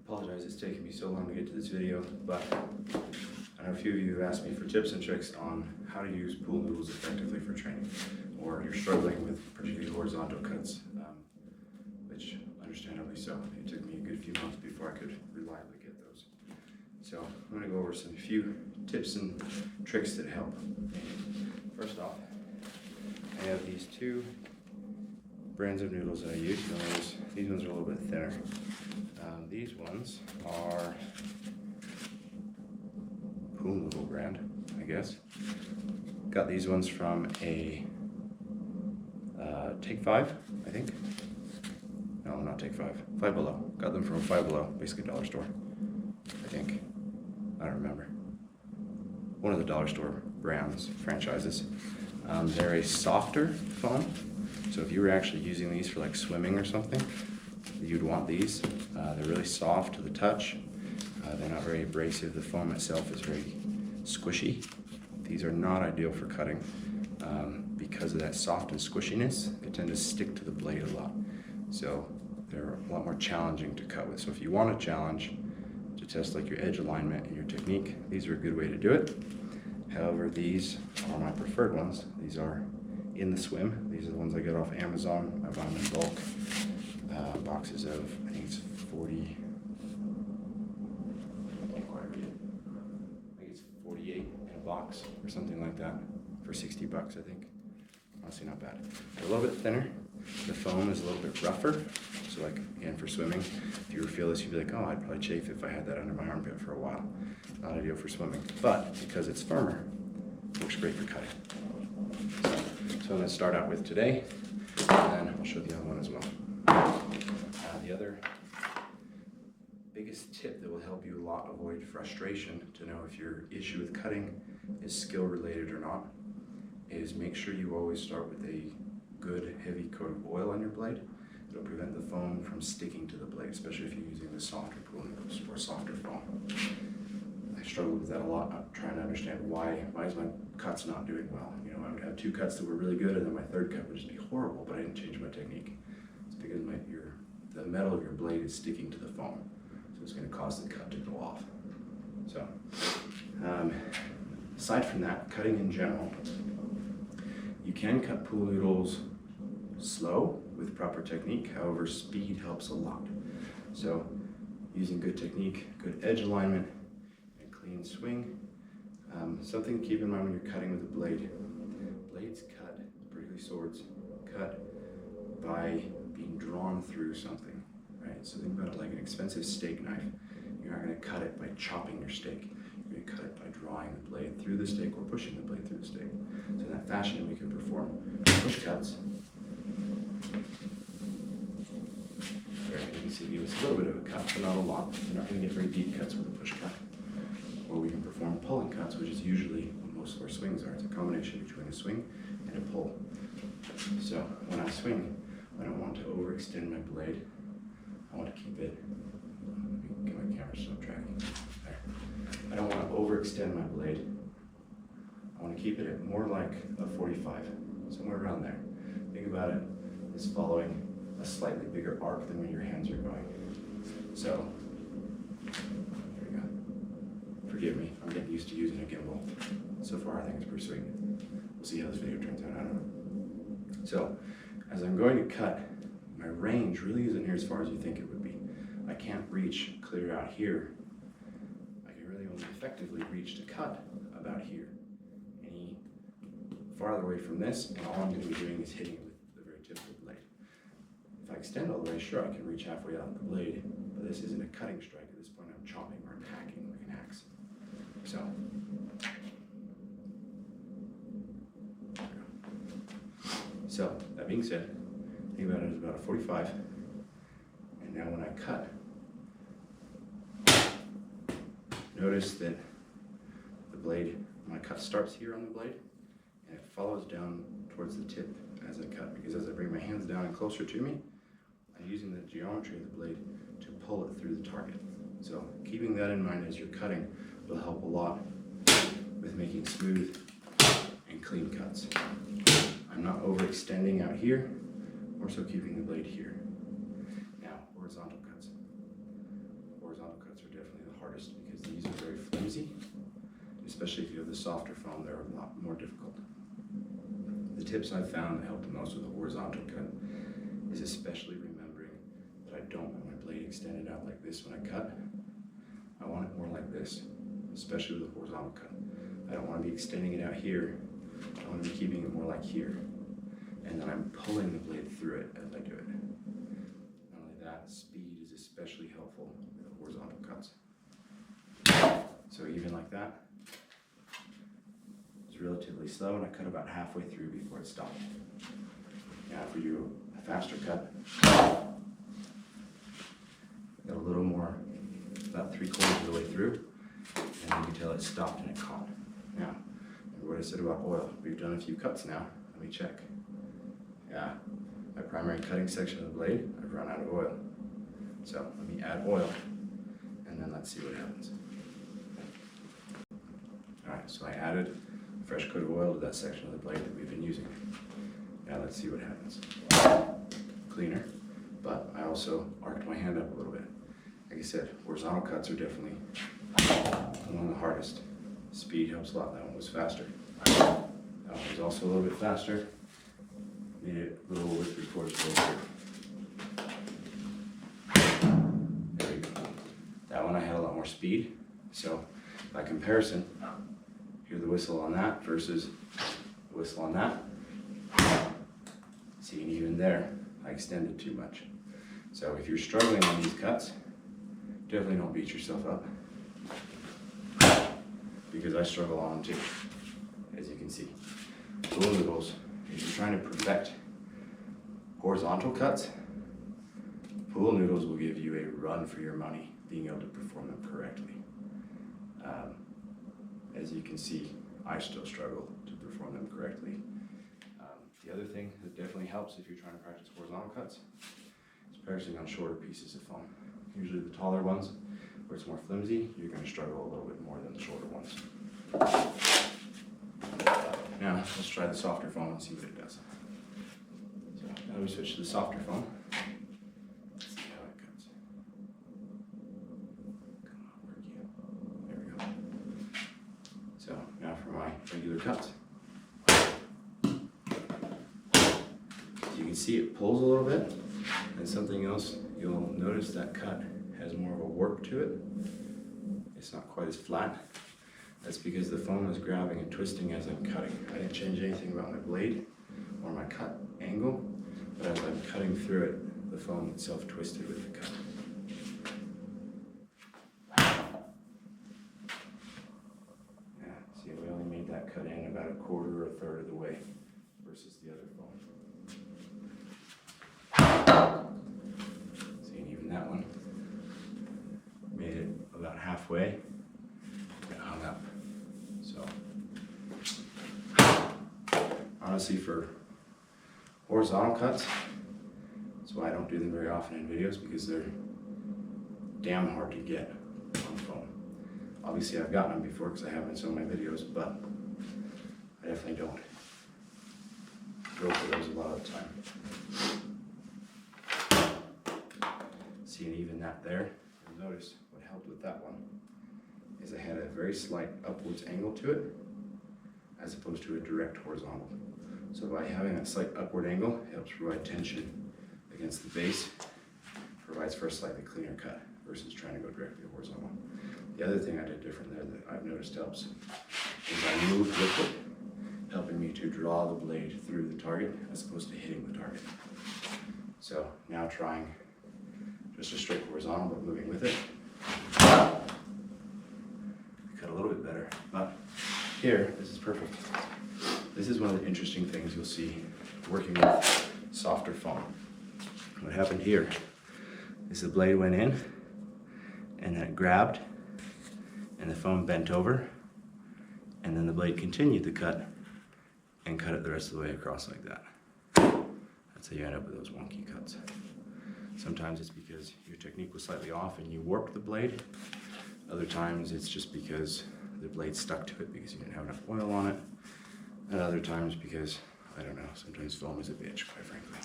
apologize it's taken me so long to get to this video, but I know a few of you have asked me for tips and tricks on how to use pool noodles effectively for training, or you're struggling with particularly horizontal cuts, which understandably so. It took me a good few months before I could reliably get those. So I'm going to go over some few tips and tricks that help. First off, I have these two brands of noodles that I use. Notice these ones are a little bit thinner. These ones are pool noodle brand, I guess. Got these ones from a Take 5, I think. No, not Take 5. Five Below. Got them from Five Below, basically dollar store, I think. I don't remember. One of the dollar store brands, franchises. They're a softer foam. So if you were actually using these for like swimming or something, you'd want these. They're really soft to the touch. They're not very abrasive. The foam itself is very squishy. These are not ideal for cutting because of that soft and squishiness. They tend to stick to the blade a lot. So they're a lot more challenging to cut with. So if you want a challenge to test like your edge alignment and your technique, these are a good way to do it. However, these are my preferred ones. These are in the swim. These are the ones I get off Amazon. I buy them in bulk. Boxes of, I think it's 40, I can't quite read it. I think it's 48 in a box or something like that for 60 bucks, I think. Honestly, not bad. They're a little bit thinner. The foam is a little bit rougher. So like, again, for swimming, if you were to feel this, you'd be like, oh, I'd probably chafe if I had that under my armpit for a while. Not ideal for swimming. But because it's firmer, it works great for cutting. So I'm going to start out with today, and then I'll show the other one as well. The other biggest tip that will help you a lot avoid frustration to know if your issue with cutting is skill related or not is make sure you always start with a good heavy coat of oil on your blade. It'll prevent the foam from sticking to the blade, especially if you're using the softer pool noodles or softer foam. I struggle with that a lot. I'm trying to understand why is my cuts not doing well. You know, I would have two cuts that were really good and then my third cut would just be horrible, but I didn't change my technique. It's because the metal of your blade is sticking to the foam, so it's going to cause the cut to go off. So, aside from that, cutting in general, you can cut pool noodles slow with proper technique. However, speed helps a lot. So, using good technique, good edge alignment, and clean swing. Something to keep in mind when you're cutting with a blade. Blades cut, particularly swords, cut by being drawn through something, right? So think about it like an expensive steak knife. You're not going to cut it by chopping your steak. You're going to cut it by drawing the blade through the steak or pushing the blade through the steak. So in that fashion, we can perform push cuts. There, you can see it gives us a little bit of a cut, but not a lot. You're not going to get very deep cuts with a push cut. Or we can perform pulling cuts, which is usually what most of our swings are. It's a combination between a swing and a pull. So when I swing, I don't want to overextend my blade. I want to keep it, let me get my camera stop tracking. There. I don't want to overextend my blade. I want to keep it at more like a 45, somewhere around there. Think about it as following a slightly bigger arc than where your hands are going. So, there we go. Forgive me, I'm getting used to using a gimbal. So far, I think it's pretty sweet. We'll see how this video turns out, I don't know. So, as I'm going to cut, my range really isn't here as far as you think it would be. I can't reach clear out here. I can really only effectively reach to cut about here. Any farther away from this, and all I'm going to be doing is hitting it with the very tip of the blade. If I extend all the way, sure, I can reach halfway out the blade, but this isn't a cutting strike. At this point, I'm chopping or I'm hacking like an axe. So, that being said, think about it as about a 45. And now when I cut, notice that the blade, my cut starts here on the blade, and it follows down towards the tip as I cut, because as I bring my hands down and closer to me, I'm using the geometry of the blade to pull it through the target. So keeping that in mind as you're cutting will help a lot with making smooth and clean cuts. I'm not overextending out here, more so keeping the blade here. Now, horizontal cuts. horizontal cuts are definitely the hardest because these are very flimsy, especially if you have the softer foam, they're a lot more difficult. The tips I've found that help the most with a horizontal cut is especially remembering that I don't want my blade extended out like this when I cut. I want it more like this, especially with a horizontal cut. I don't want to be extending it out here. I want to be keeping it more like here. And then I'm pulling the blade through it as I do it. Not only that, speed is especially helpful with horizontal cuts. So even like that, it's relatively slow, and I cut about halfway through before it stopped. Now if we do a faster cut, got a little more, about 3/4 of the way through, and you can tell it stopped and it caught. Now, remember what I said about oil? We've done a few cuts now. Let me check. Yeah, my primary cutting section of the blade, I've run out of oil. So let me add oil, and then let's see what happens. Alright, so I added a fresh coat of oil to that section of the blade that we've been using. Now let's see what happens. Cleaner, but I also arced my hand up a little bit. Like I said, horizontal cuts are definitely one of the hardest. Speed helps a lot. That one was faster. That one was also a little bit faster. Made it a little over 3/4 of the way through. There we go. That one I had a lot more speed. So by comparison, hear the whistle on that versus the whistle on that. See, and even there, I extended too much. So if you're struggling on these cuts, definitely don't beat yourself up, because I struggle on them too, as you can see. Pool noodles, if you're trying to perfect horizontal cuts, pool noodles will give you a run for your money, being able to perform them correctly. As you can see, I still struggle to perform them correctly. The other thing that definitely helps if you're trying to practice horizontal cuts is practicing on shorter pieces of foam. Usually the taller ones, where it's more flimsy, you're going to struggle a little bit more than the shorter ones. Now, let's try the softer foam and see what it does. So now we switch to the softer foam. Let's see how it cuts. Come on, work you. There we go. So now for my regular cuts. You can see it pulls a little bit, and something else, you'll notice that cut has more of a warp to it. It's not quite as flat. That's because the foam is grabbing and twisting as I'm cutting. I didn't change anything about my blade or my cut angle, but as I'm cutting through it, the foam itself twisted with the cut. Yeah, see, we only made that cut in about 1/4 or 1/3 of the way versus the other foam. See, and even that one made it about halfway and hung up. So honestly, for horizontal cuts, that's why I don't do them very often in videos, because they're damn hard to get on foam. Obviously I've gotten them before because I have in some of my videos, but I definitely don't go for those a lot of the time. See, and even that there, you'll notice what helped with that one is I had a very slight upwards angle to it as opposed to a direct horizontal. So by having that slight upward angle, it helps provide tension against the base, provides for a slightly cleaner cut versus trying to go directly horizontal. The other thing I did different there that I've noticed helps is I moved with it, helping me to draw the blade through the target as opposed to hitting the target. So now trying just a straight horizontal, but moving with it. I cut a little bit better, but here, this is perfect. This is one of the interesting things you'll see working with softer foam. What happened here is the blade went in, and then it grabbed, and the foam bent over, and then the blade continued to cut, and cut it the rest of the way across like that. That's how you end up with those wonky cuts. Sometimes it's because your technique was slightly off and you warped the blade. Other times it's just because the blade stuck to it because you didn't have enough oil on it. And other times because, I don't know, sometimes foam is a bitch, quite frankly.